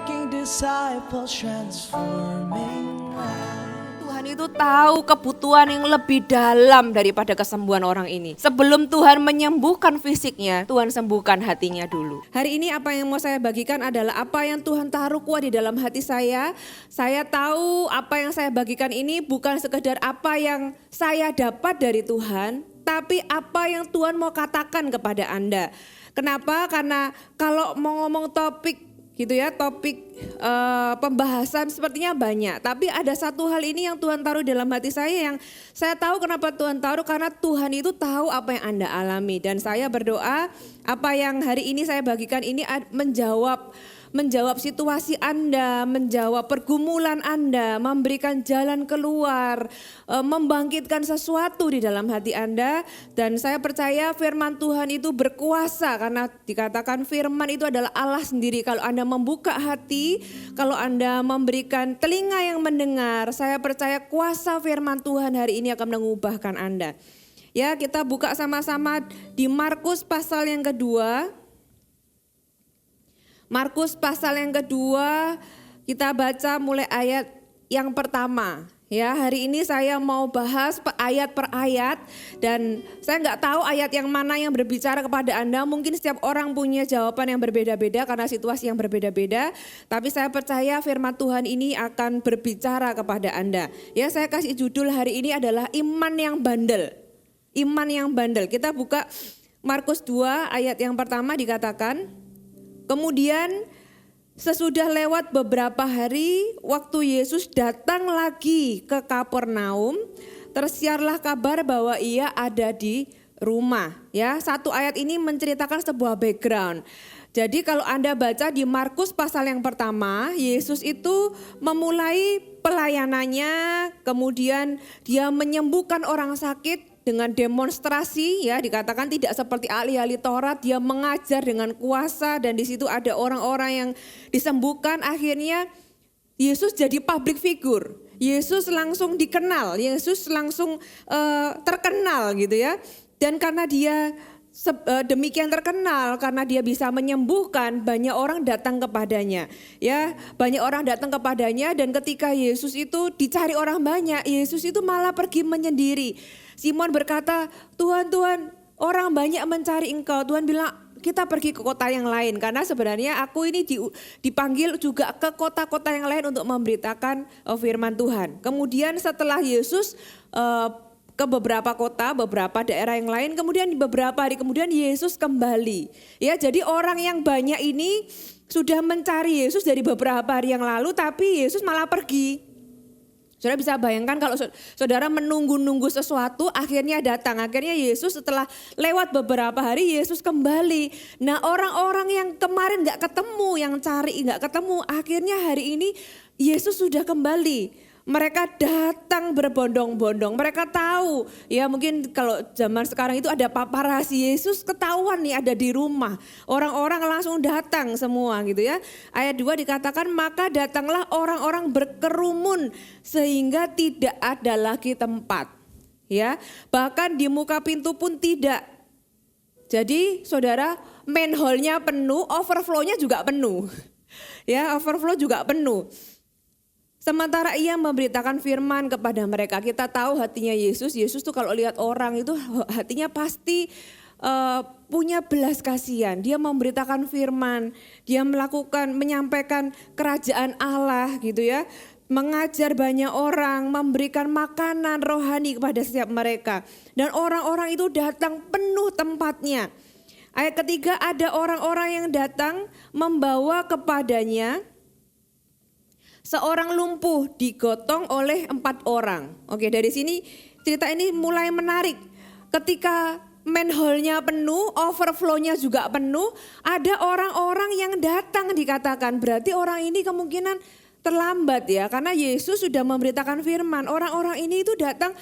making disciples, transforming lives. Tuhan itu tahu kebutuhan yang lebih dalam daripada kesembuhan orang ini. Sebelum Tuhan menyembuhkan fisiknya, Tuhan sembuhkan hatinya dulu. Hari ini apa yang mau saya bagikan adalah apa yang Tuhan taruh kuat di dalam hati saya. Saya tahu apa yang saya bagikan ini bukan sekedar apa yang saya dapat dari Tuhan, tapi apa yang Tuhan mau katakan kepada Anda. Kenapa? Karena kalau mau ngomong topik gitu ya, topik pembahasan sepertinya banyak, tapi ada satu hal ini yang Tuhan taruh dalam hati saya, yang saya tahu kenapa Tuhan taruh, karena Tuhan itu tahu apa yang Anda alami, dan saya berdoa apa yang hari ini saya bagikan ini menjawab situasi Anda, menjawab pergumulan Anda, memberikan jalan keluar, membangkitkan sesuatu di dalam hati Anda. Dan saya percaya firman Tuhan itu berkuasa, karena dikatakan firman itu adalah Allah sendiri. Kalau Anda membuka hati, kalau Anda memberikan telinga yang mendengar, saya percaya kuasa firman Tuhan hari ini akan mengubahkan Anda. Ya, kita buka sama-sama di Markus pasal yang kedua. Markus pasal yang kedua, kita baca mulai ayat yang pertama. Ya, hari ini saya mau bahas ayat per ayat, dan saya nggak tahu ayat yang mana yang berbicara kepada Anda. Mungkin setiap orang punya jawaban yang berbeda-beda karena situasi yang berbeda-beda. Tapi saya percaya firman Tuhan ini akan berbicara kepada Anda. Ya, saya kasih judul hari ini adalah iman yang bandel. Iman yang bandel. Kita buka Markus 2 ayat yang pertama, dikatakan, kemudian sesudah lewat beberapa hari, waktu Yesus datang lagi ke Kapernaum, tersiarlah kabar bahwa ia ada di rumah. Ya, satu ayat ini menceritakan sebuah background. Jadi kalau Anda baca di Markus pasal yang pertama, Yesus itu memulai pelayanannya, kemudian dia menyembuhkan orang sakit dengan demonstrasi, ya, dikatakan tidak seperti ahli-ahli Taurat, dia mengajar dengan kuasa, dan di situ ada orang-orang yang disembuhkan. Akhirnya Yesus jadi public figure, Yesus langsung dikenal, Yesus langsung terkenal gitu ya. Dan karena dia demikian terkenal, karena dia bisa menyembuhkan, banyak orang datang kepadanya. Ya, banyak orang datang kepadanya, dan ketika Yesus itu dicari orang banyak, Yesus itu malah pergi menyendiri. Simon berkata, Tuhan, orang banyak mencari engkau. Tuhan bilang, kita pergi ke kota yang lain, karena sebenarnya aku ini dipanggil juga ke kota-kota yang lain untuk memberitakan firman Tuhan. Kemudian setelah Yesus ke beberapa kota, beberapa daerah yang lain, kemudian beberapa hari kemudian Yesus kembali. Ya, jadi orang yang banyak ini sudah mencari Yesus dari beberapa hari yang lalu, tapi Yesus malah pergi. Saudara bisa bayangkan kalau saudara menunggu-nunggu sesuatu, akhirnya datang. Akhirnya Yesus setelah lewat beberapa hari, Yesus kembali. Nah, orang-orang yang kemarin gak ketemu, yang cari gak ketemu, akhirnya hari ini Yesus sudah kembali. Mereka datang berbondong-bondong, mereka tahu, ya mungkin kalau zaman sekarang itu ada paparazzi, Yesus ketahuan nih ada di rumah. Orang-orang langsung datang semua gitu ya. Ayat 2 dikatakan, maka datanglah orang-orang berkerumun sehingga tidak ada lagi tempat. Ya, bahkan di muka pintu pun tidak. Jadi saudara, manhole-nya penuh, overflow-nya juga penuh. Ya, overflow juga penuh. Sementara ia memberitakan firman kepada mereka. Kita tahu hatinya Yesus tuh kalau lihat orang itu hatinya pasti punya belas kasihan. Dia memberitakan firman, dia menyampaikan kerajaan Allah gitu ya. Mengajar banyak orang, memberikan makanan rohani kepada setiap mereka. Dan orang-orang itu datang penuh tempatnya. Ayat ketiga, ada orang-orang yang datang membawa kepadanya seorang lumpuh digotong oleh 4 orang. Oke, dari sini cerita ini mulai menarik. Ketika manhole-nya penuh, overflow-nya juga penuh, ada orang-orang yang datang dikatakan. Berarti orang ini kemungkinan terlambat ya, karena Yesus sudah memberitakan firman. Orang-orang ini itu datang,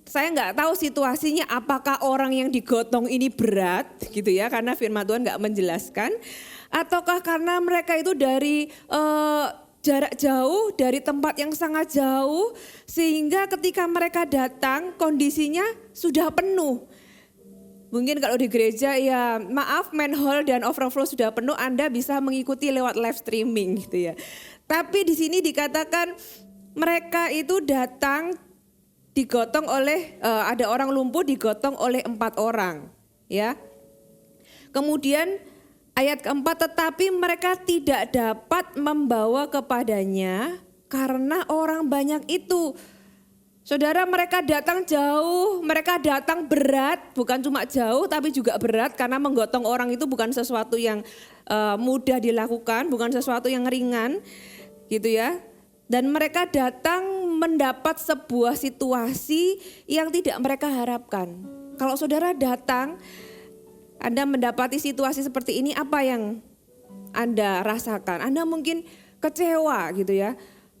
saya nggak tahu situasinya apakah orang yang digotong ini berat gitu ya, karena firman Tuhan nggak menjelaskan. Ataukah karena mereka itu dari jarak jauh, dari tempat yang sangat jauh, sehingga ketika mereka datang kondisinya sudah penuh. Mungkin kalau di gereja ya maaf main hall dan overflow sudah penuh, Anda bisa mengikuti lewat live streaming gitu ya. Tapi di sini dikatakan mereka itu datang digotong oleh ada orang lumpuh digotong oleh 4 orang ya. Kemudian ayat keempat, tetapi mereka tidak dapat membawa kepadanya karena orang banyak itu. Saudara, mereka datang jauh, mereka datang berat, bukan cuma jauh tapi juga berat karena menggotong orang itu bukan sesuatu yang mudah dilakukan, bukan sesuatu yang ringan gitu ya. Dan mereka datang mendapat sebuah situasi yang tidak mereka harapkan. Kalau saudara datang, Anda mendapati situasi seperti ini, apa yang Anda rasakan? Anda mungkin kecewa gitu ya.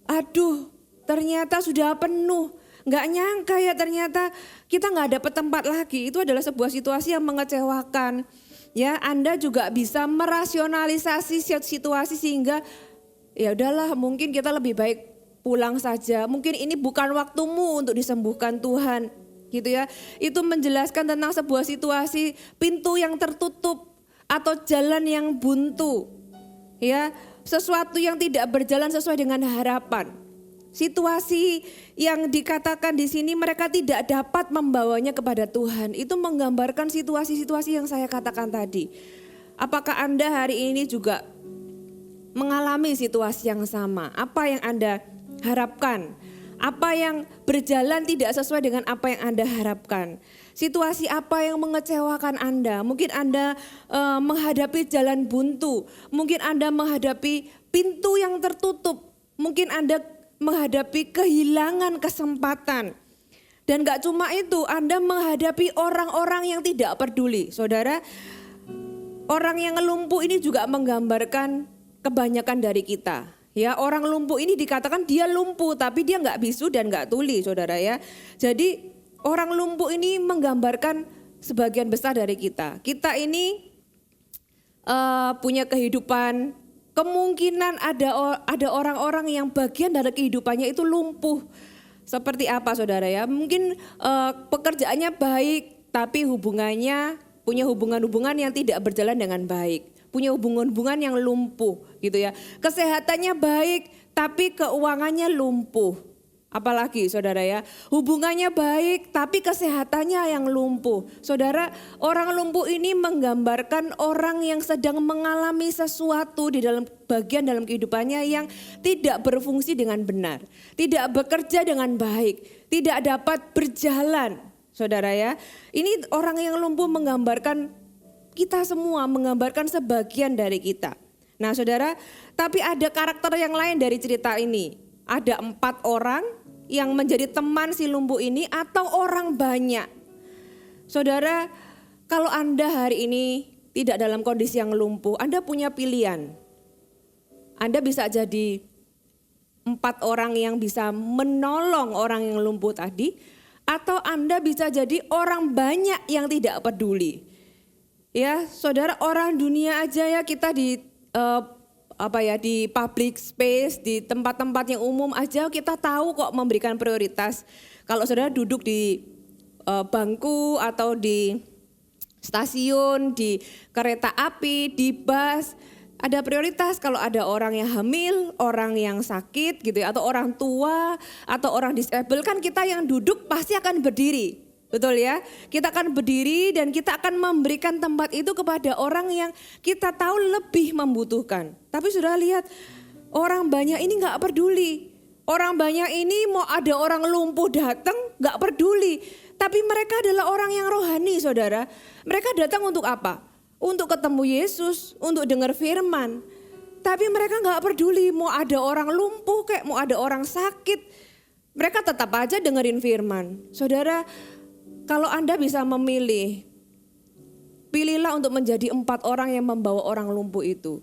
Aduh, ternyata sudah penuh. Nggak nyangka ya ternyata kita nggak dapat tempat lagi. Itu adalah sebuah situasi yang mengecewakan. Ya, Anda juga bisa merasionalisasi situasi sehingga ya udahlah, mungkin kita lebih baik pulang saja. Mungkin ini bukan waktumu untuk disembuhkan Tuhan. Gitu ya. Itu menjelaskan tentang sebuah situasi pintu yang tertutup atau jalan yang buntu. Ya, sesuatu yang tidak berjalan sesuai dengan harapan. Situasi yang dikatakan di sini mereka tidak dapat membawanya kepada Tuhan. Itu menggambarkan situasi-situasi yang saya katakan tadi. Apakah Anda hari ini juga mengalami situasi yang sama? Apa yang Anda harapkan? Apa yang berjalan tidak sesuai dengan apa yang Anda harapkan? Situasi apa yang mengecewakan Anda? Mungkin Anda menghadapi jalan buntu. Mungkin Anda menghadapi pintu yang tertutup. Mungkin Anda menghadapi kehilangan kesempatan. Dan gak cuma itu, Anda menghadapi orang-orang yang tidak peduli. Saudara, orang yang lumpuh ini juga menggambarkan kebanyakan dari kita. Ya, orang lumpuh ini dikatakan dia lumpuh tapi dia gak bisu dan gak tuli, saudara ya. Jadi orang lumpuh ini menggambarkan sebagian besar dari kita. Kita ini punya kehidupan. Kemungkinan ada orang-orang yang bagian dari kehidupannya itu lumpuh. Seperti apa saudara ya? Mungkin pekerjaannya baik tapi punya hubungan-hubungan yang tidak berjalan dengan baik. Punya hubungan-hubungan yang lumpuh gitu ya. Kesehatannya baik tapi keuangannya lumpuh. Apalagi saudara ya, hubungannya baik tapi kesehatannya yang lumpuh. Saudara, orang lumpuh ini menggambarkan orang yang sedang mengalami sesuatu di dalam bagian dalam kehidupannya yang tidak berfungsi dengan benar. Tidak bekerja dengan baik, tidak dapat berjalan. Saudara ya, ini orang yang lumpuh menggambarkan kita semua, menggambarkan sebagian dari kita. Nah saudara, tapi ada karakter yang lain dari cerita ini. Ada 4 orang yang menjadi teman si lumpuh ini atau orang banyak. Saudara, kalau Anda hari ini tidak dalam kondisi yang lumpuh, Anda punya pilihan. Anda bisa jadi 4 orang yang bisa menolong orang yang lumpuh tadi, atau Anda bisa jadi orang banyak yang tidak peduli. Ya, saudara, orang dunia aja ya, kita di di public space, di tempat-tempat yang umum aja kita tahu kok memberikan prioritas. Kalau saudara duduk di bangku atau di stasiun, di kereta api, di bus, ada prioritas kalau ada orang yang hamil, orang yang sakit gitu ya, atau orang tua, atau orang disable, kan kita yang duduk pasti akan berdiri. Betul ya, kita akan berdiri dan kita akan memberikan tempat itu kepada orang yang kita tahu lebih membutuhkan. Tapi sudah lihat, orang banyak ini gak peduli. Orang banyak ini mau ada orang lumpuh datang gak peduli. Tapi mereka adalah orang yang rohani saudara. Mereka datang untuk apa? Untuk ketemu Yesus, untuk dengar firman. Tapi mereka gak peduli mau ada orang lumpuh kayak mau ada orang sakit. Mereka tetap aja dengerin firman. Saudara, kalau Anda bisa memilih, pilihlah untuk menjadi 4 orang yang membawa orang lumpuh itu.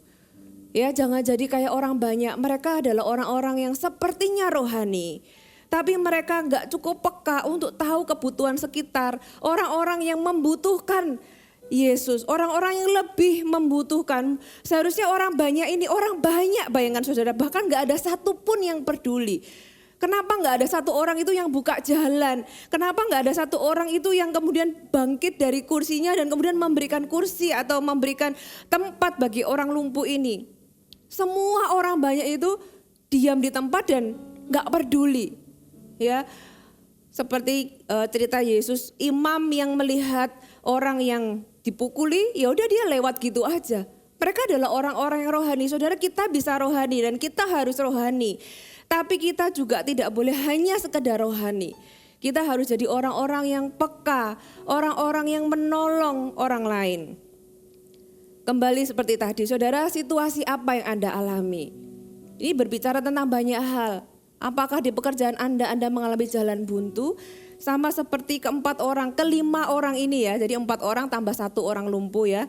Ya, jangan jadi kayak orang banyak. Mereka adalah orang-orang yang sepertinya rohani. Tapi mereka gak cukup peka untuk tahu kebutuhan sekitar. Orang-orang yang membutuhkan Yesus, orang-orang yang lebih membutuhkan. Seharusnya orang banyak ini, orang banyak bayangan saudara. Bahkan gak ada satupun yang peduli. Kenapa nggak ada satu orang itu yang buka jalan? Kenapa nggak ada satu orang itu yang kemudian bangkit dari kursinya dan kemudian memberikan kursi atau memberikan tempat bagi orang lumpuh ini? Semua orang banyak itu diam di tempat dan nggak peduli. Ya, seperti cerita Yesus, imam yang melihat orang yang dipukuli, ya udah dia lewat gitu aja. Mereka adalah orang-orang yang rohani. Saudara, kita bisa rohani dan kita harus rohani. Tapi kita juga tidak boleh hanya sekedar rohani. Kita harus jadi orang-orang yang peka, orang-orang yang menolong orang lain. Kembali seperti tadi, saudara, situasi apa yang Anda alami? Ini berbicara tentang banyak hal. Apakah di pekerjaan Anda mengalami jalan buntu? Sama seperti kelima orang ini ya, jadi 4 orang tambah 1 orang lumpuh ya.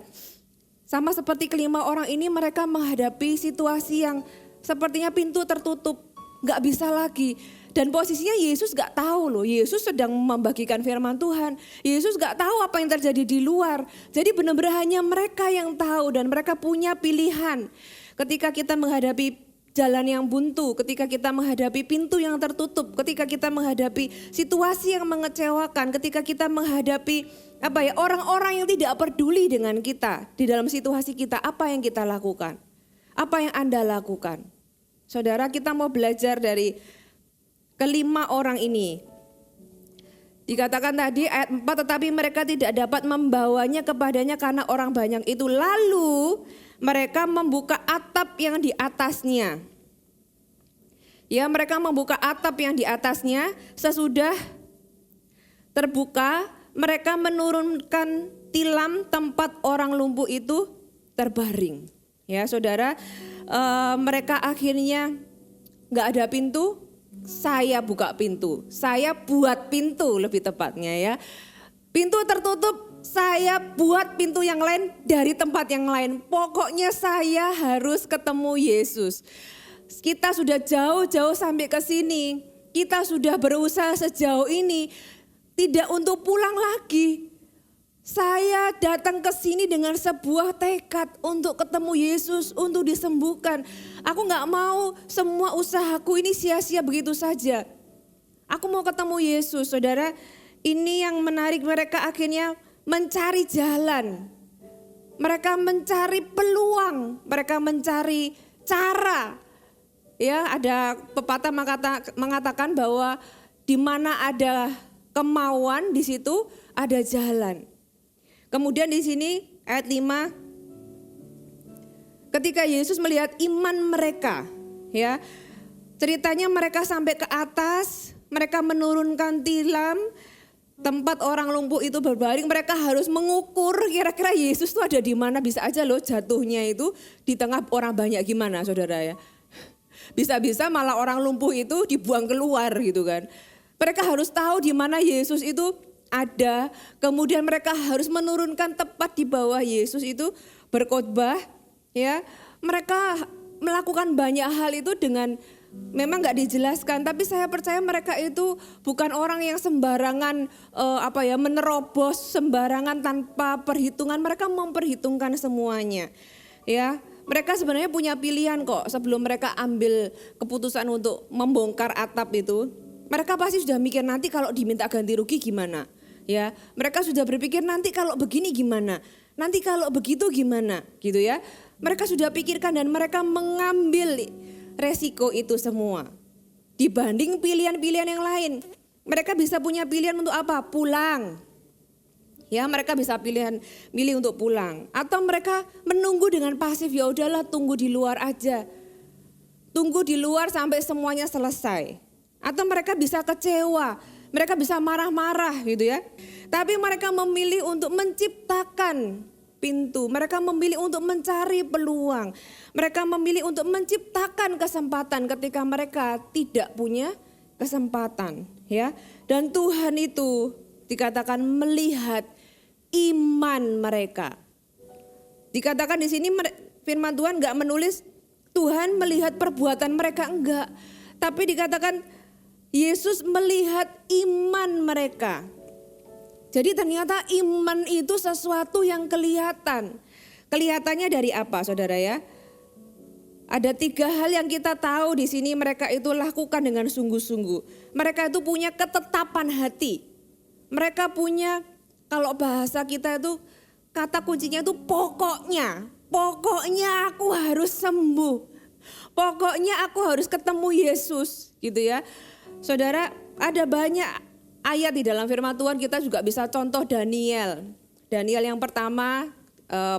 Sama seperti kelima orang ini, mereka menghadapi situasi yang sepertinya pintu tertutup. Gak bisa lagi. Dan posisinya Yesus gak tahu loh. Yesus sedang membagikan firman Tuhan. Yesus gak tahu apa yang terjadi di luar. Jadi benar-benar hanya mereka yang tahu dan mereka punya pilihan. Ketika kita menghadapi jalan yang buntu, ketika kita menghadapi pintu yang tertutup, ketika kita menghadapi situasi yang mengecewakan, ketika kita menghadapi orang-orang yang tidak peduli dengan kita di dalam situasi kita, apa yang kita lakukan? Apa yang Anda lakukan? Saudara, kita mau belajar dari kelima orang ini. Dikatakan tadi ayat 4, tetapi mereka tidak dapat membawanya kepadanya karena orang banyak itu. Lalu mereka membuka atap yang di atasnya. Ya, mereka membuka atap yang di atasnya. Sesudah terbuka, mereka menurunkan tilam tempat orang lumpuh itu terbaring. Ya, saudara, mereka akhirnya nggak ada pintu, saya buka pintu, saya buat pintu lebih tepatnya ya. Pintu tertutup, saya buat pintu yang lain dari tempat yang lain. Pokoknya saya harus ketemu Yesus. Kita sudah jauh-jauh sampai ke sini, kita sudah berusaha sejauh ini, tidak untuk pulang lagi. Saya datang ke sini dengan sebuah tekad untuk ketemu Yesus, untuk disembuhkan. Aku gak mau semua usahaku ini sia-sia begitu saja. Aku mau ketemu Yesus, saudara. Ini yang menarik, mereka akhirnya mencari jalan. Mereka mencari peluang, mereka mencari cara. Ya, ada pepatah mengatakan bahwa di mana ada kemauan, di situ ada jalan. Kemudian di sini ayat 5, ketika Yesus melihat iman mereka, ya, ceritanya mereka sampai ke atas, mereka menurunkan tilam, tempat orang lumpuh itu berbaring, mereka harus mengukur kira-kira Yesus itu ada di mana. Bisa aja loh jatuhnya itu di tengah orang banyak, gimana saudara ya. Bisa-bisa malah orang lumpuh itu dibuang keluar gitu kan. Mereka harus tahu di mana Yesus itu ada, kemudian mereka harus menurunkan tepat di bawah Yesus itu berkhotbah, ya. Mereka melakukan banyak hal itu dengan memang nggak dijelaskan, tapi saya percaya mereka itu bukan orang yang sembarangan menerobos sembarangan tanpa perhitungan. Mereka memperhitungkan semuanya, ya. Mereka sebenarnya punya pilihan kok sebelum mereka ambil keputusan untuk membongkar atap itu. Mereka pasti sudah mikir nanti kalau diminta ganti rugi gimana. Ya, mereka sudah berpikir nanti kalau begini gimana, nanti kalau begitu gimana, gitu ya. Mereka sudah pikirkan dan mereka mengambil resiko itu semua. Dibanding pilihan-pilihan yang lain, mereka bisa punya pilihan untuk apa? Pulang. Ya, mereka bisa milih untuk pulang. Atau mereka menunggu dengan pasif, ya udahlah tunggu di luar aja. Tunggu di luar sampai semuanya selesai. Atau mereka bisa kecewa. Mereka bisa marah-marah gitu ya. Tapi mereka memilih untuk menciptakan pintu. Mereka memilih untuk mencari peluang. Mereka memilih untuk menciptakan kesempatan ketika mereka tidak punya kesempatan, ya. Dan Tuhan itu dikatakan melihat iman mereka. Dikatakan di sini firman Tuhan enggak menulis Tuhan melihat perbuatan mereka, enggak. Tapi dikatakan Yesus melihat iman mereka. Jadi ternyata iman itu sesuatu yang kelihatan. Kelihatannya dari apa saudara ya? Ada 3 hal yang kita tahu di sini mereka itu lakukan dengan sungguh-sungguh. Mereka itu punya ketetapan hati. Mereka punya, kalau bahasa kita itu kata kuncinya itu pokoknya. Pokoknya aku harus sembuh. Pokoknya aku harus ketemu Yesus gitu ya. Saudara, ada banyak ayat di dalam firman Tuhan, kita juga bisa contoh Daniel. Daniel yang pertama,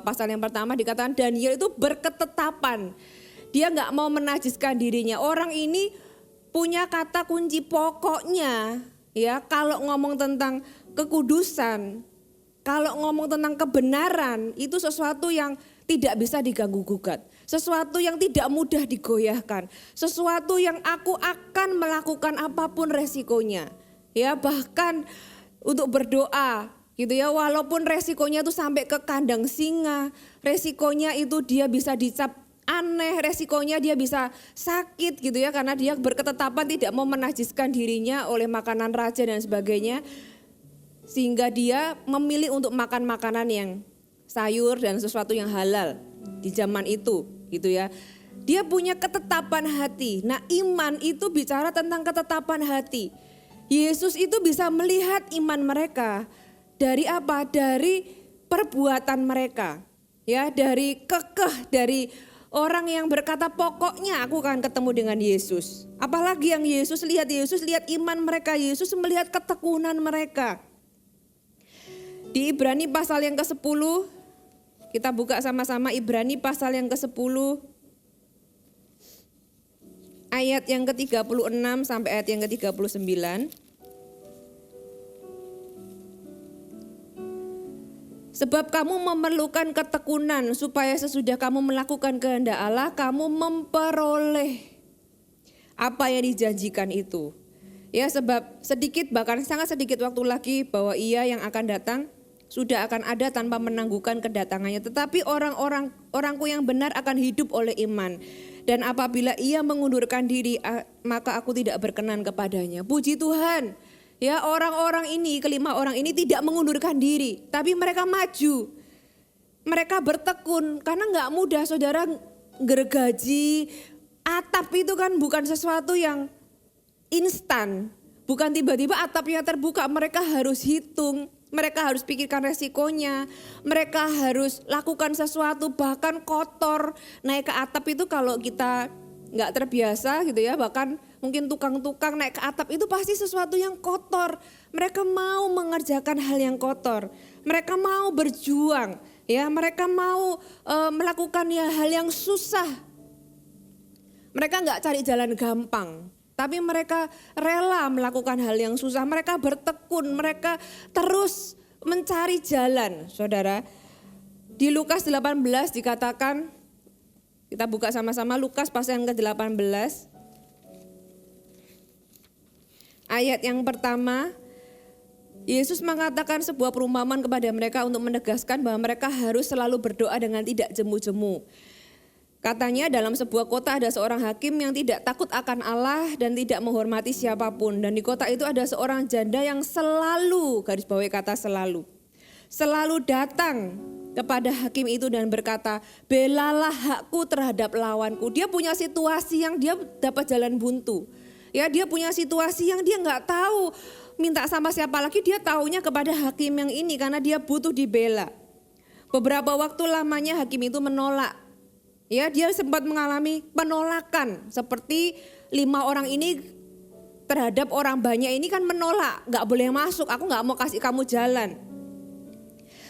pasal yang pertama dikatakan Daniel itu berketetapan. Dia nggak mau menajiskan dirinya. Orang ini punya kata kunci pokoknya. Ya, kalau ngomong tentang kekudusan, kalau ngomong tentang kebenaran, itu sesuatu yang tidak bisa diganggu gugat. Sesuatu yang tidak mudah digoyahkan. Sesuatu yang aku akan melakukan apapun resikonya. Ya, bahkan untuk berdoa gitu ya, walaupun resikonya itu sampai ke kandang singa, resikonya itu dia bisa dicap aneh, resikonya dia bisa sakit gitu ya, karena dia berketetapan tidak mau menajiskan dirinya oleh makanan raja dan sebagainya, sehingga dia memilih untuk makan makanan yang sayur dan sesuatu yang halal di zaman itu gitu ya. Dia punya ketetapan hati. Nah, iman itu bicara tentang ketetapan hati. Yesus itu bisa melihat iman mereka dari apa? Dari perbuatan mereka. Ya, dari kekeh, dari orang yang berkata pokoknya aku akan ketemu dengan Yesus. Apalagi yang Yesus lihat iman mereka, Yesus melihat ketekunan mereka. Di Ibrani pasal yang ke-10, kita buka sama-sama Ibrani pasal yang ke-10, ayat yang ke-36 sampai ayat yang ke-39. Sebab kamu memerlukan ketekunan supaya sesudah kamu melakukan kehendak Allah, kamu memperoleh apa yang dijanjikan itu. Ya, sebab sedikit, bahkan sangat sedikit waktu lagi bahwa Ia yang akan datang sudah akan ada tanpa menangguhkan kedatangannya. Tetapi orangku yang benar akan hidup oleh iman. Dan apabila Ia mengundurkan diri, maka aku tidak berkenan kepadanya. Puji Tuhan. Ya, orang-orang ini, kelima orang ini tidak mengundurkan diri, tapi mereka maju. Mereka bertekun, karena nggak mudah saudara gergaji. Atap itu kan bukan sesuatu yang instan. Bukan tiba-tiba atapnya terbuka, mereka harus hitung. Mereka harus pikirkan resikonya, mereka harus lakukan sesuatu, bahkan kotor. Naik ke atap itu kalau kita nggak terbiasa gitu ya, bahkan mungkin tukang-tukang naik ke atap itu pasti sesuatu yang kotor. Mereka mau mengerjakan hal yang kotor, mereka mau berjuang, ya, mereka mau melakukan hal yang susah. Mereka nggak cari jalan gampang. Tapi mereka rela melakukan hal yang susah, mereka bertekun, mereka terus mencari jalan, saudara. Di Lukas 18 dikatakan, kita buka sama-sama Lukas pasal yang ke-18. Ayat yang pertama, Yesus mengatakan sebuah perumpamaan kepada mereka untuk menegaskan bahwa mereka harus selalu berdoa dengan tidak jemu-jemu. Katanya dalam sebuah kota ada seorang hakim yang tidak takut akan Allah dan tidak menghormati siapapun. Dan di kota itu ada seorang janda yang selalu, garis bawahi kata selalu datang kepada hakim itu dan berkata, belalah hakku terhadap lawanku. Dia punya situasi yang dia dapat jalan buntu. Ya, dia punya situasi yang dia nggak tahu minta sama siapa lagi, dia taunya kepada hakim yang ini karena dia butuh dibela. Beberapa waktu lamanya hakim itu menolak. Ya, dia sempat mengalami penolakan seperti 5 orang ini terhadap orang banyak ini kan menolak, gak boleh masuk, aku gak mau kasih kamu jalan.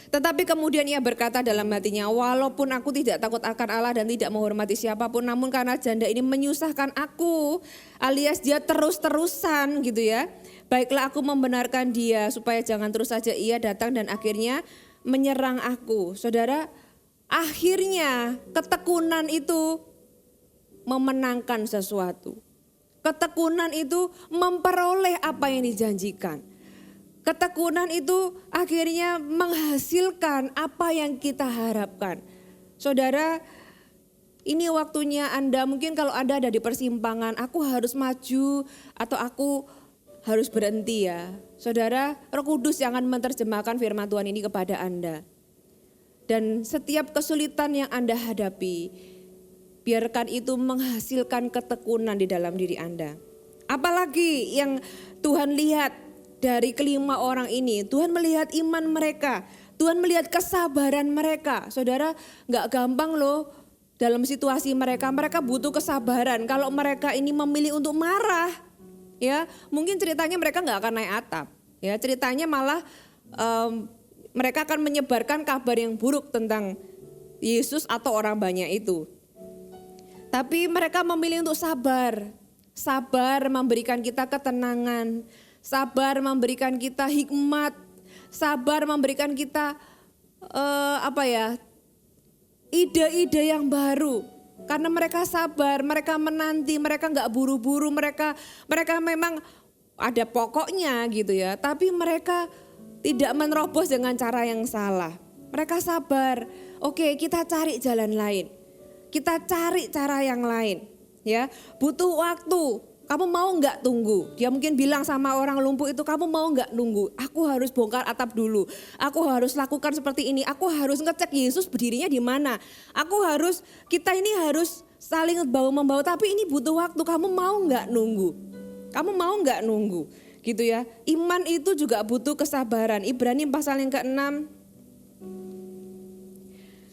Tetapi kemudian ia berkata dalam hatinya, walaupun aku tidak takut akan Allah dan tidak menghormati siapapun, namun karena janda ini menyusahkan aku, alias dia terus-terusan gitu ya, baiklah aku membenarkan dia supaya jangan terus saja ia datang dan akhirnya menyerang aku. Saudara, akhirnya ketekunan itu memenangkan sesuatu. Ketekunan itu memperoleh apa yang dijanjikan. Ketekunan itu akhirnya menghasilkan apa yang kita harapkan. Saudara, ini waktunya Anda, mungkin kalau Anda ada di persimpangan, aku harus maju atau aku harus berhenti ya. Saudara, Roh Kudus yang akan menerjemahkan firman Tuhan ini kepada Anda. Dan setiap kesulitan yang Anda hadapi, biarkan itu menghasilkan ketekunan di dalam diri Anda. Apalagi yang Tuhan lihat dari kelima orang ini, Tuhan melihat iman mereka, Tuhan melihat kesabaran mereka. Saudara, gak gampang loh dalam situasi mereka butuh kesabaran. Kalau mereka ini memilih untuk marah, ya mungkin ceritanya mereka gak akan naik atap. Ya ceritanya malah mereka akan menyebarkan kabar yang buruk tentang Yesus atau orang banyak itu. Tapi mereka memilih untuk sabar. Sabar memberikan kita ketenangan. Sabar memberikan kita hikmat. Sabar memberikan kita ide-ide yang baru. Karena mereka sabar, mereka menanti, mereka gak buru-buru, mereka memang ada pokoknya gitu ya. Tapi mereka tidak menerobos dengan cara yang salah. Mereka sabar. Oke, kita cari jalan lain. Kita cari cara yang lain. Ya, butuh waktu. Kamu mau nggak tunggu? Dia mungkin bilang sama orang lumpuh itu, kamu mau nggak nunggu? Aku harus bongkar atap dulu. Aku harus lakukan seperti ini. Aku harus ngecek Yesus berdirinya di mana. Kita ini harus saling bahu-membahu. Tapi ini butuh waktu. Kamu mau nggak nunggu? Kamu mau nggak nunggu? Gitu ya. Iman itu juga butuh kesabaran. Ibrani pasal yang ke-6.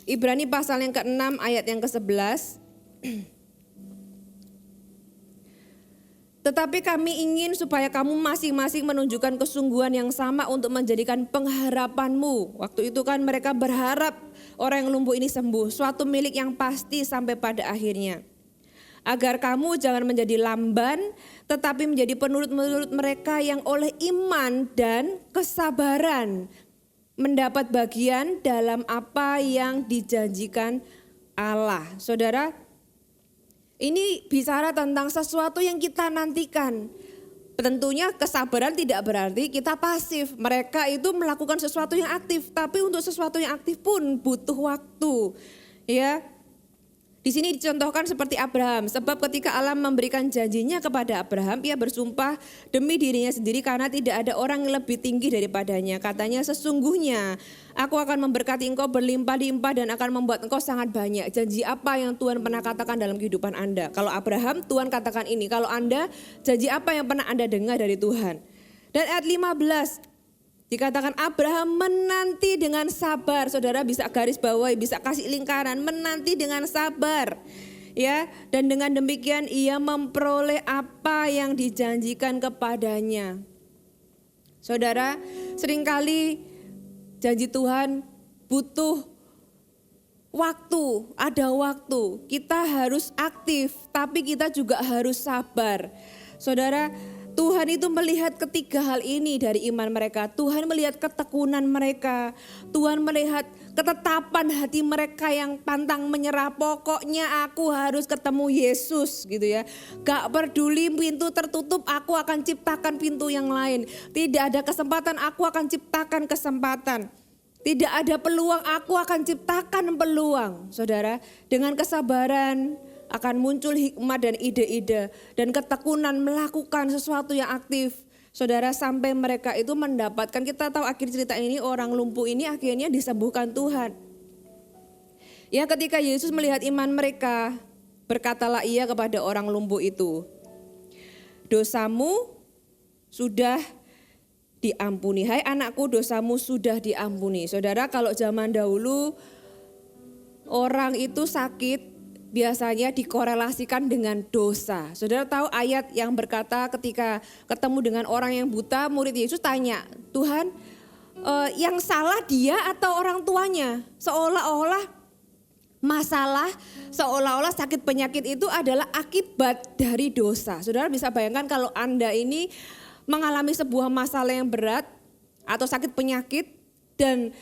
Ibrani pasal yang ke-6 ayat yang ke-11. Tetapi kami ingin supaya kamu masing-masing menunjukkan kesungguhan yang sama untuk menjadikan pengharapanmu. Waktu itu kan mereka berharap orang yang lumpuh ini sembuh. Suatu milik yang pasti sampai pada akhirnya. Agar kamu jangan menjadi lamban, tetapi menjadi penurut-menurut mereka yang oleh iman dan kesabaran mendapat bagian dalam apa yang dijanjikan Allah. Saudara, ini bicara tentang sesuatu yang kita nantikan. Tentunya kesabaran tidak berarti kita pasif. Mereka itu melakukan sesuatu yang aktif, tapi untuk sesuatu yang aktif pun butuh waktu. Ya. Di sini dicontohkan seperti Abraham, sebab ketika Allah memberikan janjinya kepada Abraham, ia bersumpah demi dirinya sendiri karena tidak ada orang yang lebih tinggi daripadanya. Katanya, sesungguhnya aku akan memberkati engkau berlimpah-limpah dan akan membuat engkau sangat banyak. Janji apa yang Tuhan pernah katakan dalam kehidupan Anda? Kalau Abraham, Tuhan katakan ini. Kalau Anda, janji apa yang pernah Anda dengar dari Tuhan? Dan ayat 15, dikatakan Abraham menanti dengan sabar. Saudara bisa garis bawahi, bisa kasih lingkaran, menanti dengan sabar. Ya, dan dengan demikian ia memperoleh apa yang dijanjikan kepadanya. Saudara, seringkali janji Tuhan butuh waktu, ada waktu. Kita harus aktif, tapi kita juga harus sabar. Saudara, Tuhan itu melihat ketiga hal ini dari iman mereka. Tuhan melihat ketekunan mereka. Tuhan melihat ketetapan hati mereka yang pantang menyerah. Pokoknya aku harus ketemu Yesus gitu ya. Gak peduli pintu tertutup, aku akan ciptakan pintu yang lain. Tidak ada kesempatan, aku akan ciptakan kesempatan. Tidak ada peluang, aku akan ciptakan peluang. Saudara, dengan kesabaran akan muncul hikmat dan ide-ide dan ketekunan melakukan sesuatu yang aktif. Saudara, sampai mereka itu mendapatkan, kita tahu akhir cerita ini orang lumpuh ini akhirnya disembuhkan Tuhan. Ya, ketika Yesus melihat iman mereka, berkatalah ia kepada orang lumpuh itu, dosamu sudah diampuni. Hai anakku, dosamu sudah diampuni. Saudara, kalau zaman dahulu orang itu sakit biasanya dikorelasikan dengan dosa. Saudara tahu ayat yang berkata ketika ketemu dengan orang yang buta, murid Yesus tanya, Tuhan yang salah dia atau orang tuanya? Seolah-olah sakit penyakit itu adalah akibat dari dosa. Saudara bisa bayangkan kalau Anda ini mengalami sebuah masalah yang berat atau sakit penyakit dan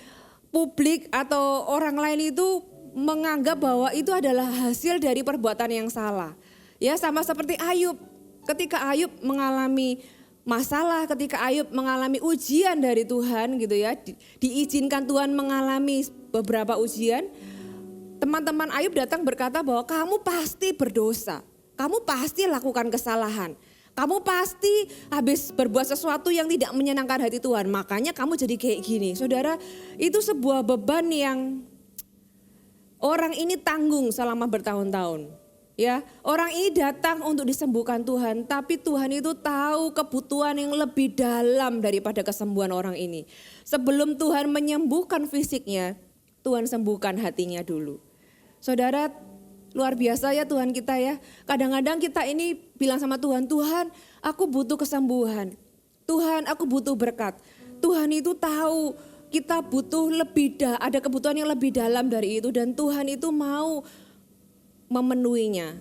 publik atau orang lain itu menganggap bahwa itu adalah hasil dari perbuatan yang salah. Ya, sama seperti Ayub. Ketika Ayub mengalami masalah, ketika Ayub mengalami ujian dari Tuhan gitu ya, diizinkan Tuhan mengalami beberapa ujian, teman-teman Ayub datang berkata bahwa kamu pasti berdosa. Kamu pasti lakukan kesalahan. Kamu pasti habis berbuat sesuatu yang tidak menyenangkan hati Tuhan. Makanya kamu jadi kayak gini. Saudara, itu sebuah beban yang orang ini tanggung selama bertahun-tahun. Ya, orang ini datang untuk disembuhkan Tuhan, tapi Tuhan itu tahu kebutuhan yang lebih dalam daripada kesembuhan orang ini. Sebelum Tuhan menyembuhkan fisiknya, Tuhan sembuhkan hatinya dulu. Saudara, luar biasa ya Tuhan kita ya. Kadang-kadang kita ini bilang sama Tuhan, Tuhan aku butuh kesembuhan. Tuhan aku butuh berkat. Tuhan itu tahu kita butuh ada kebutuhan yang lebih dalam dari itu. Dan Tuhan itu mau memenuhinya.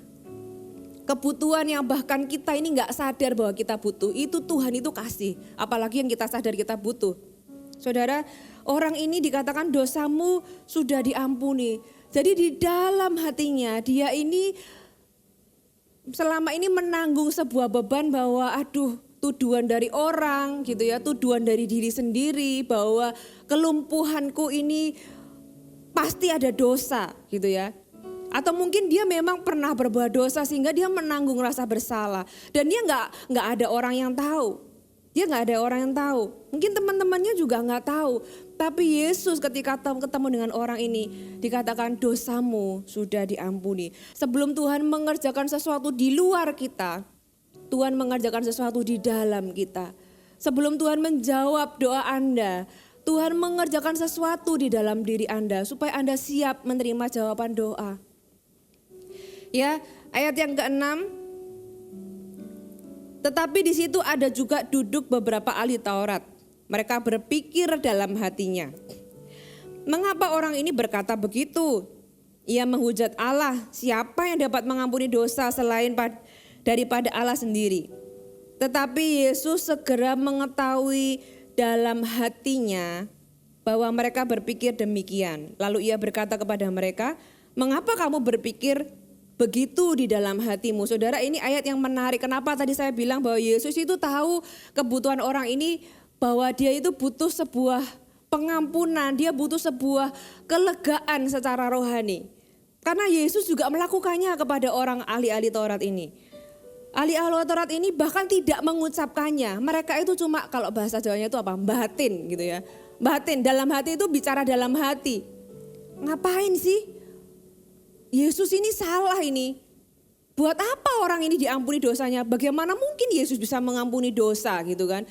Kebutuhan yang bahkan kita ini gak sadar bahwa kita butuh, itu Tuhan itu kasih. Apalagi yang kita sadar kita butuh. Saudara, orang ini dikatakan dosamu sudah diampuni. Jadi di dalam hatinya dia ini selama ini menanggung sebuah beban bahwa tuduhan dari orang gitu ya, tuduhan dari diri sendiri bahwa kelumpuhanku ini pasti ada dosa gitu ya. Atau mungkin dia memang pernah berbuat dosa sehingga dia menanggung rasa bersalah. Dan dia nggak ada orang yang tahu. Dia nggak ada orang yang tahu. Mungkin teman-temannya juga nggak tahu. Tapi Yesus ketika ketemu dengan orang ini dikatakan dosamu sudah diampuni. Sebelum Tuhan mengerjakan sesuatu di luar kita, Tuhan mengerjakan sesuatu di dalam kita. Sebelum Tuhan menjawab doa Anda, Tuhan mengerjakan sesuatu di dalam diri Anda supaya Anda siap menerima jawaban doa. Ya, ayat yang ke-6. Tetapi di situ ada juga duduk beberapa ahli Taurat. Mereka berpikir dalam hatinya, mengapa orang ini berkata begitu? Ia menghujat Allah, siapa yang dapat mengampuni dosa selain daripada Allah sendiri? Tetapi Yesus segera mengetahui dalam hatinya bahwa mereka berpikir demikian. Lalu ia berkata kepada mereka, mengapa kamu berpikir begitu di dalam hatimu? Saudara, ini ayat yang menarik. Kenapa tadi saya bilang bahwa Yesus itu tahu kebutuhan orang ini, bahwa dia itu butuh sebuah pengampunan, dia butuh sebuah kelegaan secara rohani. Karena Yesus juga melakukannya kepada orang ahli-ahli Taurat ini. Ahli-ahli Taurat ini bahkan tidak mengucapkannya. Mereka itu cuma, kalau bahasa Jawanya itu apa? Batin gitu ya. Batin, dalam hati itu bicara dalam hati. Ngapain sih? Yesus ini salah ini. Buat apa orang ini diampuni dosanya? Bagaimana mungkin Yesus bisa mengampuni dosa gitu kan?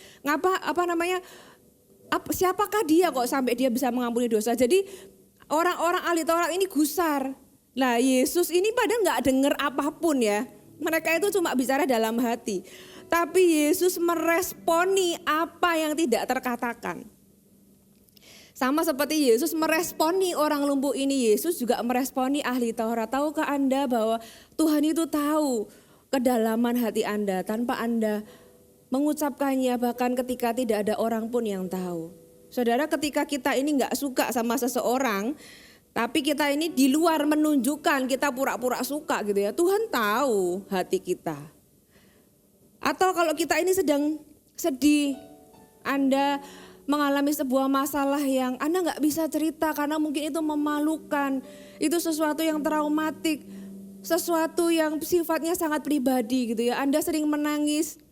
Siapakah dia kok sampai dia bisa mengampuni dosa? Jadi orang-orang ahli Taurat ini gusar. Nah, Yesus ini pada nggak dengar apapun ya. Mereka itu cuma bicara dalam hati. Tapi Yesus meresponi apa yang tidak terkatakan. Sama seperti Yesus meresponi orang lumpuh ini, Yesus juga meresponi ahli Taurat. Tahukah Anda bahwa Tuhan itu tahu kedalaman hati Anda tanpa Anda mengucapkannya, bahkan ketika tidak ada orang pun yang tahu. Saudara, ketika kita ini gak suka sama seseorang, tapi kita ini di luar menunjukkan kita pura-pura suka gitu ya, Tuhan tahu hati kita. Atau kalau kita ini sedang sedih, Anda mengalami sebuah masalah yang Anda gak bisa cerita karena mungkin itu memalukan, itu sesuatu yang traumatik, sesuatu yang sifatnya sangat pribadi gitu ya. Anda sering menangis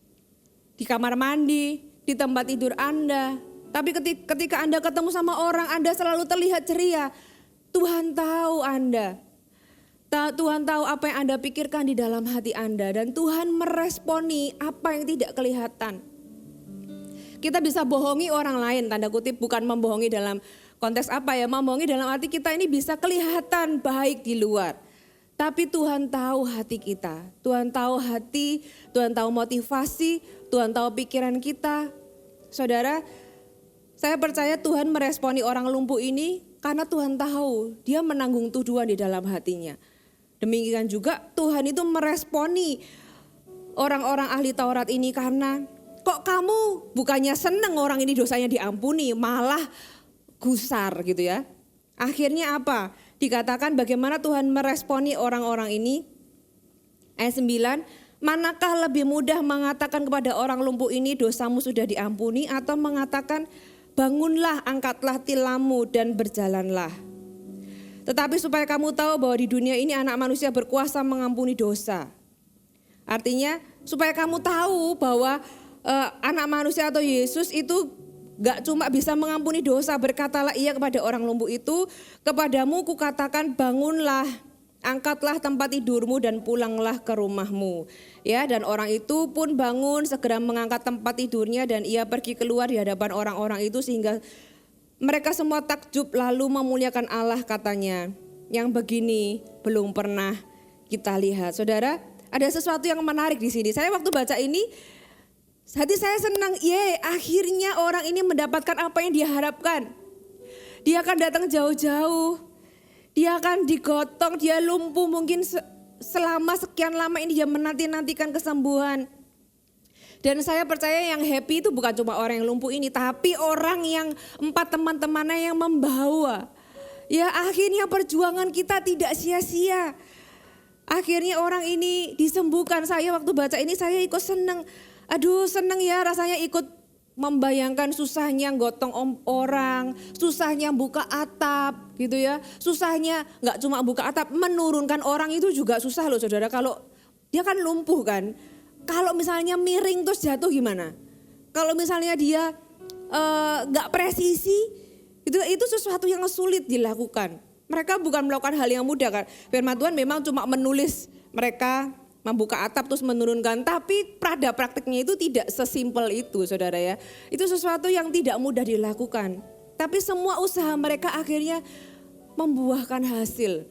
di kamar mandi, di tempat tidur Anda, tapi ketika Anda ketemu sama orang, Anda selalu terlihat ceria. Tuhan tahu Anda, Tuhan tahu apa yang Anda pikirkan di dalam hati Anda, dan Tuhan meresponi apa yang tidak kelihatan. Kita bisa bohongi orang lain, tanda kutip, bukan membohongi dalam konteks apa ya, membohongi dalam arti kita ini bisa kelihatan baik di luar. Tapi Tuhan tahu hati kita, Tuhan tahu hati, Tuhan tahu motivasi, Tuhan tahu pikiran kita. Saudara, saya percaya Tuhan meresponi orang lumpuh ini karena Tuhan tahu dia menanggung tuduhan di dalam hatinya. Demikian juga Tuhan itu meresponi orang-orang ahli Taurat ini karena kok kamu bukannya seneng orang ini dosanya diampuni, malah gusar gitu ya. Akhirnya apa? Dikatakan bagaimana Tuhan meresponi orang-orang ini. Ayat 9, manakah lebih mudah mengatakan kepada orang lumpuh ini dosamu sudah diampuni, atau mengatakan bangunlah, angkatlah tilammu dan berjalanlah. Tetapi supaya kamu tahu bahwa di dunia ini anak manusia berkuasa mengampuni dosa. Artinya supaya kamu tahu bahwa anak manusia atau Yesus itu gak cuma bisa mengampuni dosa. Berkatalah ia kepada orang lumpuh itu, kepadamu kukatakan bangunlah, Angkatlah tempat tidurmu dan pulanglah ke rumahmu. Ya, dan orang itu pun bangun segera mengangkat tempat tidurnya dan ia pergi keluar di hadapan orang-orang itu sehingga mereka semua takjub lalu memuliakan Allah katanya. Yang begini belum pernah kita lihat. Saudara, ada sesuatu yang menarik di sini. Saya waktu baca ini hati saya senang. Akhirnya orang ini mendapatkan apa yang dia harapkan. Dia akan datang jauh-jauh. Dia akan digotong, dia lumpuh mungkin selama sekian lama ini dia menanti-nantikan kesembuhan. Dan saya percaya yang happy itu bukan cuma orang yang lumpuh ini, tapi orang yang 4 teman-temannya yang membawa. Ya akhirnya perjuangan kita tidak sia-sia. Akhirnya orang ini disembuhkan. Saya waktu baca ini saya ikut senang. Aduh senang ya rasanya ikut membayangkan susahnya gotong orang, susahnya buka atap gitu ya. Susahnya gak cuma buka atap, menurunkan orang itu juga susah loh saudara. Kalau dia kan lumpuh kan, kalau misalnya miring terus jatuh gimana? Kalau misalnya dia gak presisi, itu sesuatu yang sulit dilakukan. Mereka bukan melakukan hal yang mudah kan. Firman Tuhan memang cuma menulis mereka membuka atap terus menurunkan, tapi pada praktiknya itu tidak sesimpel itu saudara ya. Itu sesuatu yang tidak mudah dilakukan. Tapi semua usaha mereka akhirnya membuahkan hasil.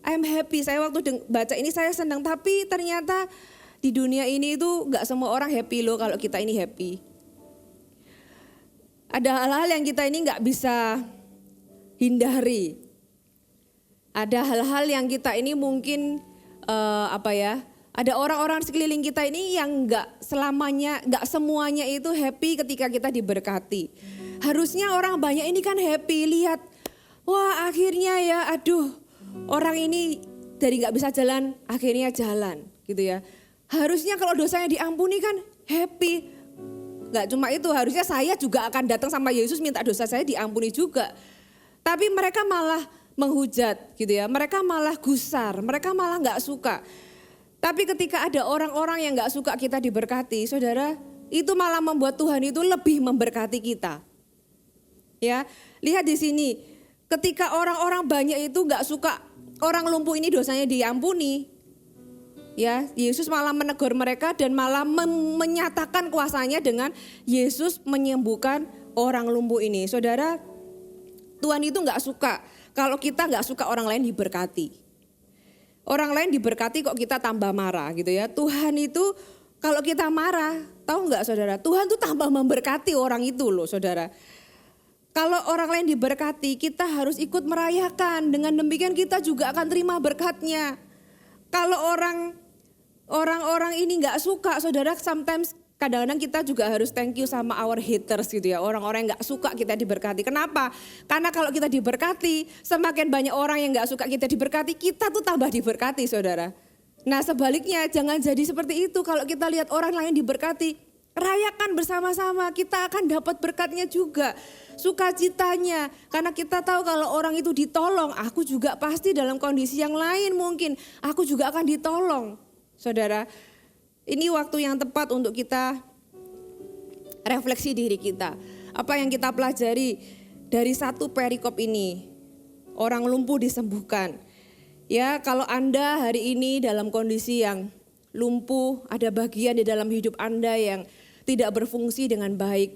I'm happy, saya waktu baca ini saya senang, tapi ternyata di dunia ini itu gak semua orang happy loh kalau kita ini happy. Ada hal-hal yang kita ini gak bisa hindari. Ada hal-hal yang kita ini mungkin ada orang-orang sekeliling kita ini yang gak semuanya itu happy ketika kita diberkati. Harusnya orang banyak ini kan happy, lihat, wah akhirnya ya aduh orang ini dari gak bisa jalan akhirnya jalan gitu ya. Harusnya kalau dosanya diampuni kan happy. Gak cuma itu, harusnya saya juga akan datang sama Yesus minta dosa saya diampuni juga. Tapi mereka malah menghujat gitu ya, mereka malah gusar, mereka malah gak suka. Tapi ketika ada orang-orang yang gak suka kita diberkati, saudara, itu malah membuat Tuhan itu lebih memberkati kita. Ya, lihat di sini, ketika orang-orang banyak itu gak suka orang lumpuh ini dosanya diampuni, ya Yesus malah menegur mereka dan malah menyatakan kuasanya dengan Yesus menyembuhkan orang lumpuh ini. Saudara, Tuhan itu gak suka kalau kita gak suka orang lain diberkati. Orang lain diberkati kok kita tambah marah gitu ya. Tuhan itu kalau kita marah, tahu nggak saudara? Tuhan tuh tambah memberkati orang itu loh saudara. Kalau orang lain diberkati, kita harus ikut merayakan. Dengan demikian kita juga akan terima berkatnya. Kalau orang-orang ini nggak suka, saudara, sometimes kadang-kadang kita juga harus thank you sama our haters gitu ya. Orang-orang yang gak suka kita diberkati. Kenapa? Karena kalau kita diberkati, semakin banyak orang yang gak suka kita diberkati, kita tuh tambah diberkati saudara. Nah sebaliknya jangan jadi seperti itu. Kalau kita lihat orang lain diberkati, rayakan bersama-sama, kita akan dapat berkatnya juga. Sukacitanya, karena kita tahu kalau orang itu ditolong, aku juga pasti dalam kondisi yang lain mungkin, aku juga akan ditolong. Saudara, ini waktu yang tepat untuk kita refleksi diri kita. Apa yang kita pelajari dari satu perikop ini? Orang lumpuh disembuhkan. Ya, kalau Anda hari ini dalam kondisi yang lumpuh, ada bagian di dalam hidup Anda yang tidak berfungsi dengan baik.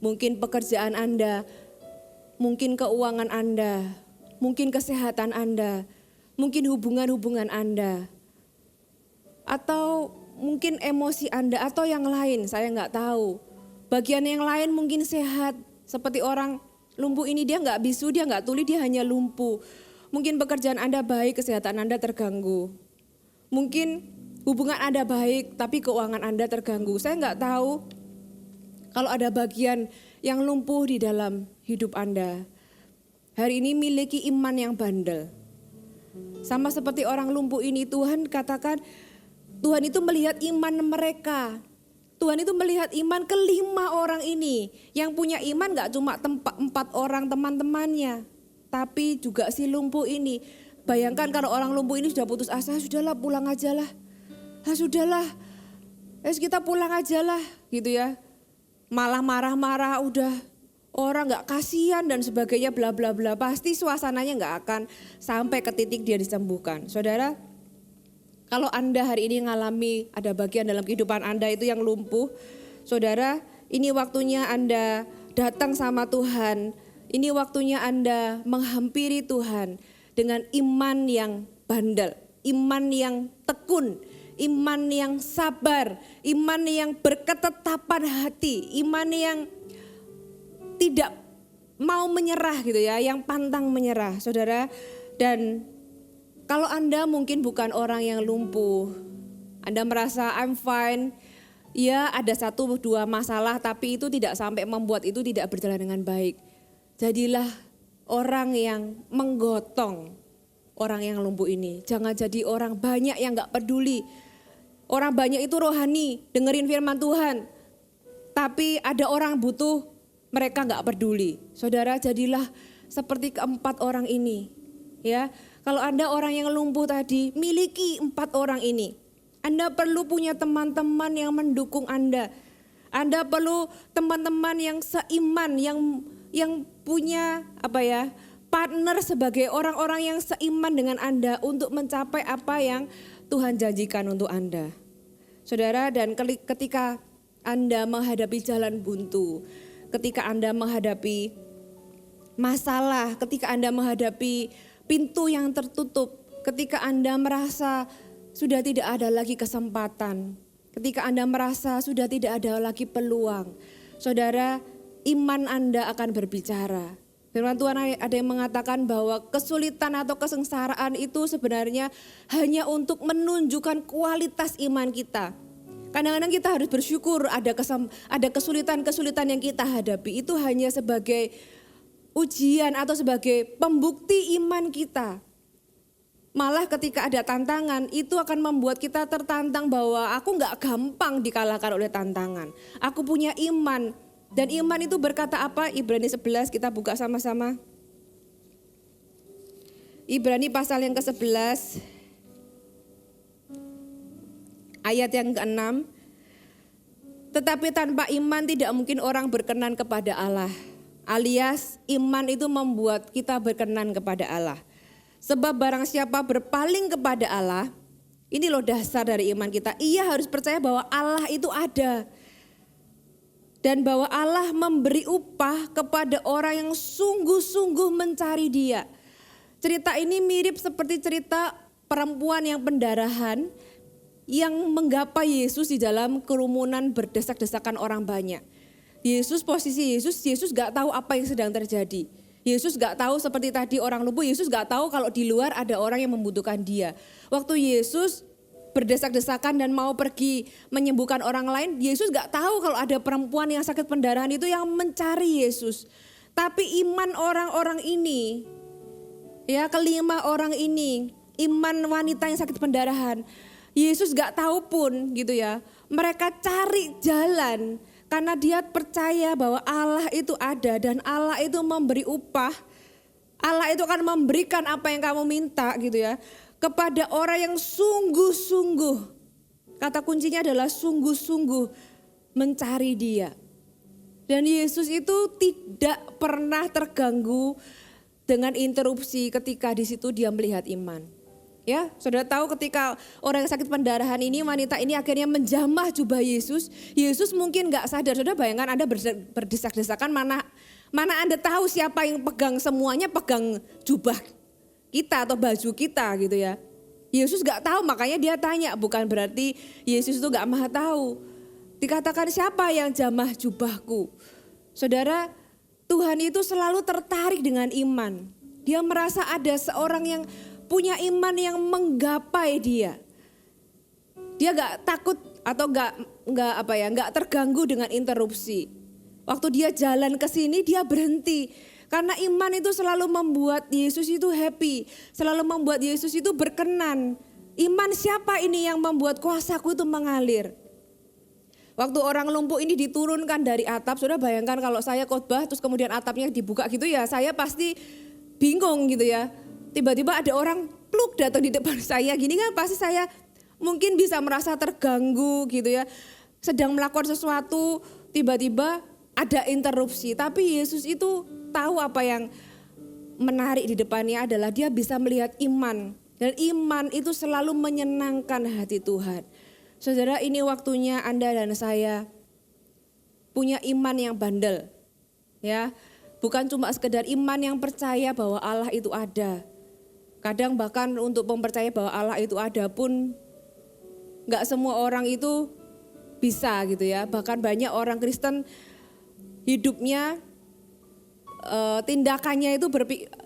Mungkin pekerjaan Anda, mungkin keuangan Anda, mungkin kesehatan Anda, mungkin hubungan-hubungan Anda. Atau mungkin emosi Anda atau yang lain, saya nggak tahu. Bagian yang lain mungkin sehat, seperti orang lumpuh ini dia nggak bisu, dia nggak tuli, dia hanya lumpuh. Mungkin pekerjaan Anda baik, kesehatan Anda terganggu. Mungkin hubungan Anda baik, tapi keuangan Anda terganggu. Saya nggak tahu kalau ada bagian yang lumpuh di dalam hidup Anda. Hari ini miliki iman yang bandel. Sama seperti orang lumpuh ini, Tuhan katakan, Tuhan itu melihat iman mereka. Tuhan itu melihat iman kelima orang ini. Yang punya iman gak cuma 4 orang teman-temannya. Tapi juga si lumpuh ini. Bayangkan kalau orang lumpuh ini sudah putus asa, sudahlah pulang aja lah. Sudahlah, kita pulang aja lah gitu ya. Malah marah-marah udah orang nggak kasihan dan sebagainya bla bla bla, pasti suasananya nggak akan sampai ke titik dia disembuhkan. Saudara, kalau Anda hari ini mengalami ada bagian dalam kehidupan Anda itu yang lumpuh, saudara, ini waktunya Anda datang sama Tuhan. Ini waktunya Anda menghampiri Tuhan dengan iman yang bandel, iman yang tekun, iman yang sabar, iman yang berketetapan hati, iman yang tidak mau menyerah gitu ya, yang pantang menyerah, saudara. Dan kalau Anda mungkin bukan orang yang lumpuh, Anda merasa I'm fine, ya ada 1-2 masalah tapi itu tidak sampai membuat itu tidak berjalan dengan baik. Jadilah orang yang menggotong orang yang lumpuh ini. Jangan jadi orang banyak yang gak peduli. Orang banyak itu rohani, dengerin firman Tuhan. Tapi ada orang butuh, mereka gak peduli. Saudara, jadilah seperti keempat orang ini. Ya, kalau Anda orang yang lumpuh tadi, miliki 4 orang ini. Anda perlu punya teman-teman yang mendukung Anda. Anda perlu teman-teman yang seiman, yang punya partner sebagai orang-orang yang seiman dengan Anda untuk mencapai apa yang Tuhan janjikan untuk Anda. Saudara, dan ketika Anda menghadapi jalan buntu, ketika Anda menghadapi masalah, ketika Anda menghadapi pintu yang tertutup, ketika Anda merasa sudah tidak ada lagi kesempatan, ketika Anda merasa sudah tidak ada lagi peluang, saudara, iman Anda akan berbicara. Firman Tuhan ada yang mengatakan bahwa kesulitan atau kesengsaraan itu sebenarnya hanya untuk menunjukkan kualitas iman kita. Kadang-kadang kita harus bersyukur ada kesulitan-kesulitan yang kita hadapi. Itu hanya sebagai ujian atau sebagai pembukti iman kita. Malah ketika ada tantangan itu akan membuat kita tertantang bahwa aku gak gampang dikalahkan oleh tantangan. Aku punya iman. Dan iman itu berkata apa? Ibrani 11 kita buka sama-sama. Ibrani pasal yang ke-11 ayat yang ke-6. Tetapi tanpa iman tidak mungkin orang berkenan kepada Allah. Alias iman itu membuat kita berkenan kepada Allah. Sebab barang siapa berpaling kepada Allah, ini loh dasar dari iman kita. Ia harus percaya bahwa Allah itu ada. Dan bahwa Allah memberi upah kepada orang yang sungguh-sungguh mencari Dia. Cerita ini mirip seperti cerita perempuan yang pendarahan yang menggapai Yesus di dalam kerumunan berdesak-desakan orang banyak. Posisi Yesus gak tahu apa yang sedang terjadi. Yesus gak tahu seperti tadi orang lumpuh, Yesus gak tahu kalau di luar ada orang yang membutuhkan Dia. Waktu Yesus berdesak-desakan dan mau pergi menyembuhkan orang lain, Yesus gak tahu kalau ada perempuan yang sakit pendarahan itu yang mencari Yesus. Tapi iman orang-orang ini, ya kelima orang ini, iman wanita yang sakit pendarahan, Yesus gak tahu pun gitu ya, mereka cari jalan karena dia percaya bahwa Allah itu ada dan Allah itu memberi upah, Allah itu akan memberikan apa yang kamu minta gitu ya. Kepada orang yang sungguh-sungguh, kata kuncinya adalah sungguh-sungguh mencari Dia. Dan Yesus itu tidak pernah terganggu dengan interupsi ketika di situ Dia melihat iman. Ya, saudara tahu ketika orang yang sakit pendarahan ini, wanita ini akhirnya menjamah jubah Yesus. Yesus mungkin gak sadar, saudara bayangkan Anda berdesak-desakan, mana Anda tahu siapa yang pegang semuanya, pegang jubah kita atau baju kita gitu ya. Yesus gak tahu, makanya dia tanya, bukan berarti Yesus itu gak maha tahu. Dikatakan siapa yang jamah jubahku. Saudara, Tuhan itu selalu tertarik dengan iman. Dia merasa ada seorang yang punya iman yang menggapai dia. Dia gak takut atau gak terganggu dengan interupsi. Waktu dia jalan ke sini dia berhenti. Karena iman itu selalu membuat Yesus itu happy, selalu membuat Yesus itu berkenan. Iman siapa ini yang membuat kuasaku itu mengalir? Waktu orang lumpuh ini diturunkan dari atap, saudara bayangkan kalau saya khotbah terus kemudian atapnya dibuka gitu ya, saya pasti bingung gitu ya. Tiba-tiba ada orang pluk datang di depan saya gini kan, pasti saya mungkin bisa merasa terganggu gitu ya. Sedang melakukan sesuatu, tiba-tiba ada interupsi, tapi Yesus itu tahu apa yang menarik di depannya adalah dia bisa melihat iman. Dan iman itu selalu menyenangkan hati Tuhan. Saudara, ini waktunya Anda dan saya punya iman yang bandel. Ya, bukan cuma sekedar iman yang percaya bahwa Allah itu ada. Kadang bahkan untuk mempercayai bahwa Allah itu ada pun gak semua orang itu bisa gitu ya. Bahkan banyak orang Kristen hidupnya tindakannya itu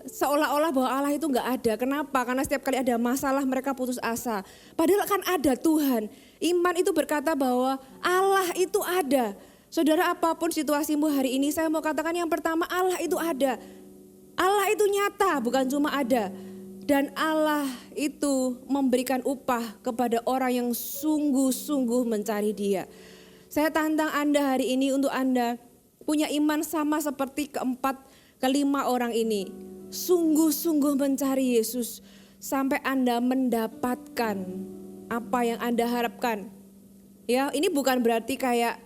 seolah-olah bahwa Allah itu nggak ada. Kenapa? Karena setiap kali ada masalah mereka putus asa. Padahal kan ada Tuhan. Iman itu berkata bahwa Allah itu ada. Saudara, apapun situasimu hari ini, saya mau katakan yang pertama, Allah itu ada. Allah itu nyata, bukan cuma ada. Dan Allah itu memberikan upah kepada orang yang sungguh-sungguh mencari Dia. Saya tantang Anda hari ini untuk Anda punya iman sama seperti kelima orang ini. Sungguh-sungguh mencari Yesus sampai Anda mendapatkan apa yang Anda harapkan. Ya, ini bukan berarti kayak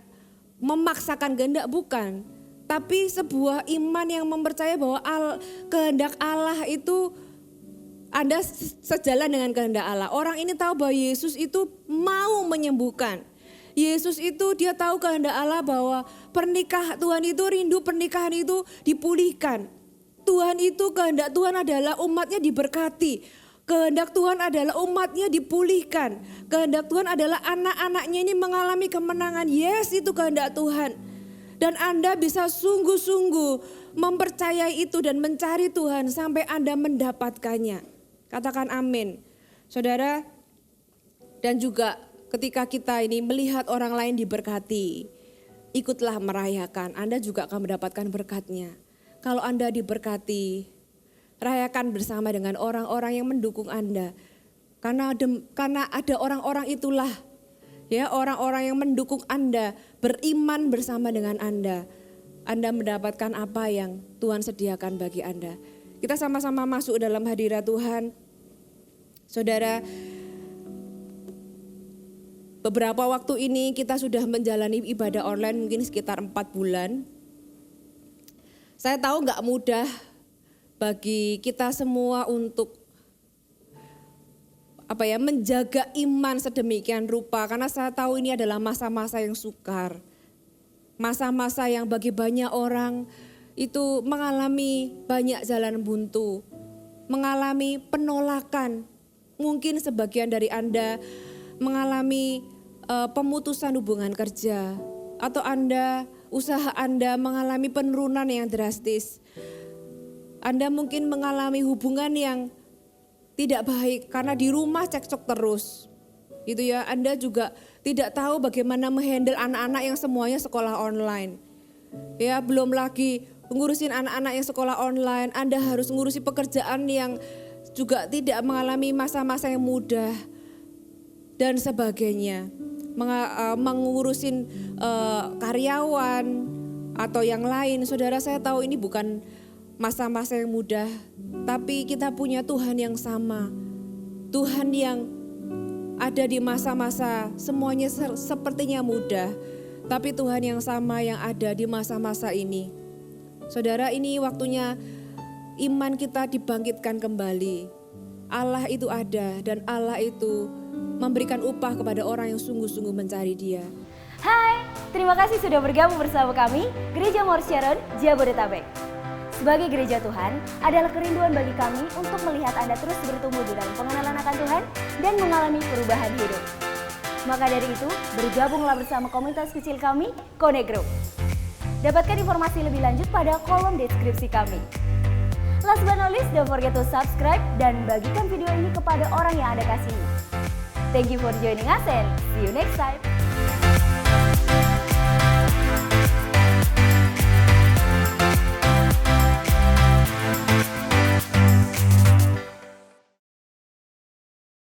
memaksakan kehendak, bukan. Tapi sebuah iman yang mempercayai bahwa kehendak Allah itu Anda sejalan dengan kehendak Allah. Orang ini tahu bahwa Yesus itu mau menyembuhkan. Yesus itu dia tahu kehendak Allah bahwa Tuhan itu rindu pernikahan itu dipulihkan. Tuhan itu kehendak Tuhan adalah umatnya diberkati. Kehendak Tuhan adalah umatnya dipulihkan. Kehendak Tuhan adalah anak-anaknya ini mengalami kemenangan. Yes, itu kehendak Tuhan. Dan Anda bisa sungguh-sungguh mempercayai itu dan mencari Tuhan sampai Anda mendapatkannya. Katakan amin. Saudara, dan juga ketika kita ini melihat orang lain diberkati, ikutlah merayakan. Anda juga akan mendapatkan berkatnya. Kalau Anda diberkati, rayakan bersama dengan orang-orang yang mendukung Anda. Karena ada orang-orang itulah, ya, orang-orang yang mendukung Anda, beriman bersama dengan Anda. Anda mendapatkan apa yang Tuhan sediakan bagi Anda. Kita sama-sama masuk dalam hadirat Tuhan. Saudara, beberapa waktu ini kita sudah menjalani ibadah online mungkin sekitar 4 bulan. Saya tahu gak mudah bagi kita semua untuk menjaga iman sedemikian rupa. Karena saya tahu ini adalah masa-masa yang sukar. Masa-masa yang bagi banyak orang itu mengalami banyak jalan buntu. Mengalami penolakan. Mungkin sebagian dari Anda mengalami pemutusan hubungan kerja, atau usaha Anda mengalami penurunan yang drastis. Anda mungkin mengalami hubungan yang tidak baik karena di rumah cekcok terus. Gitu ya, Anda juga tidak tahu bagaimana menghandle anak-anak yang semuanya sekolah online. Ya, belum lagi ngurusin anak-anak yang sekolah online, Anda harus ngurusi pekerjaan yang juga tidak mengalami masa-masa yang mudah dan sebagainya. Mengurusin karyawan atau yang lain. Saudara, saya tahu ini bukan masa-masa yang mudah, tapi kita punya Tuhan yang sama. Tuhan yang ada di masa-masa semuanya sepertinya mudah, tapi Tuhan yang sama yang ada di masa-masa ini. Saudara, ini waktunya iman kita dibangkitkan kembali. Allah itu ada dan Allah itu memberikan upah kepada orang yang sungguh-sungguh mencari Dia. Hai, terima kasih sudah bergabung bersama kami, Gereja Mount Sharon, Jabodetabek. Sebagai gereja Tuhan, adalah kerinduan bagi kami untuk melihat Anda terus bertumbuh di dalam pengenalan akan Tuhan dan mengalami perubahan hidup. Maka dari itu, bergabunglah bersama komunitas kecil kami, Connect Group. Dapatkan informasi lebih lanjut pada kolom deskripsi kami. Last but not least, don't forget to subscribe dan bagikan video ini kepada orang yang Anda kasihi. Thank you for joining us and see you next time.